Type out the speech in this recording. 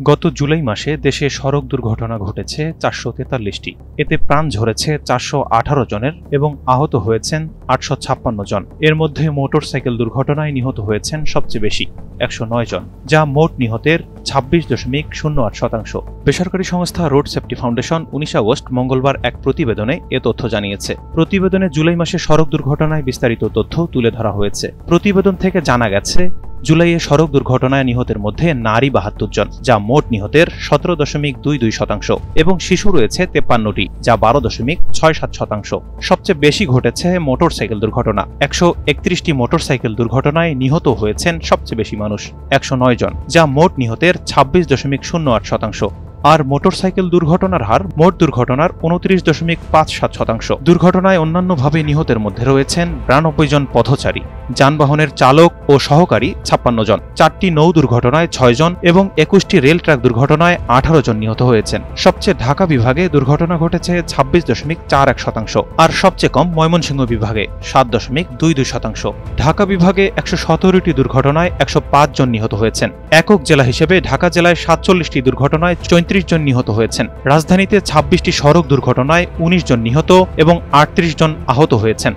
গত জুলাই মাসে দেশে সড়ক দুর্ঘটনা ঘটেছে ৪৪৩টি। এতে প্রাণ ঝরেছে ৪১৮ জনের এবং আহত হয়েছেন ৮৫৬ জন। এর মধ্যে মোটরসাইকেল দুর্ঘটনায় নিহত হয়েছেন সবচেয়ে বেশি ১০৯ জন, যা মোট নিহতের ২৬.০৮%। বেসরকারি সংস্থা রোড সেফটি ফাউন্ডেশন ১৯ আগস্ট মঙ্গলবার এক প্রতিবেদনে এ তথ্য জানিয়েছে। প্রতিবেদনে জুলাই মাসে সড়ক দুর্ঘটনায় বিস্তারিত তথ্য তুলে ধরা হয়েছে। প্রতিবেদন থেকে জানা গেছে, জুলাইয়ে সড়ক দুর্ঘটনায় নিহতের মধ্যে নারী ৭২ জন, যা মোট নিহতের ১৭.২২%, এবং শিশু রয়েছে ৫৩টি, যা ১২.৬৭%। সবচেয়ে বেশি ঘটেছে মোটরসাইকেল দুর্ঘটনা। ১৩১টি মোটরসাইকেল দুর্ঘটনায় নিহত হয়েছেন সবচেয়ে বেশি মানুষ ১০৯ জন, যা মোট নিহতের ২৬.০৮%। আর মোটরসাইকেল দুর্ঘটনার হার মোট দুর্ঘটনার ২৯.৫৭%। দুর্ঘটনায় অন্যান্যভাবে নিহতের মধ্যে রয়েছেন ৯২ জন পথচারী, যানবাহনের চালক ও সহকারী ৫৬ জন, ৪টি নৌ দুর্ঘটনায় ৬ জন এবং ২১টি রেল ট্র্যাক দুর্ঘটনায় ১৮ জন নিহত হয়েছেন। সবচেয়ে ঢাকা বিভাগে দুর্ঘটনা ঘটেছে ২৬.৪১%, আর সবচেয়ে কম ময়মনসিংহ বিভাগে ৭.২২%। ঢাকা বিভাগে ১১৭টি দুর্ঘটনায় ১০৫ জন নিহত হয়েছেন। একক জেলা হিসেবে ঢাকা জেলায় ৪৭টি দুর্ঘটনায় ৩৫ জন নিহত হয়েছেন। রাজধানীতে ২৬টি সড়ক দুর্ঘটনায় ১৯ জন নিহত এবং ৩৮ জন আহত হয়েছেন।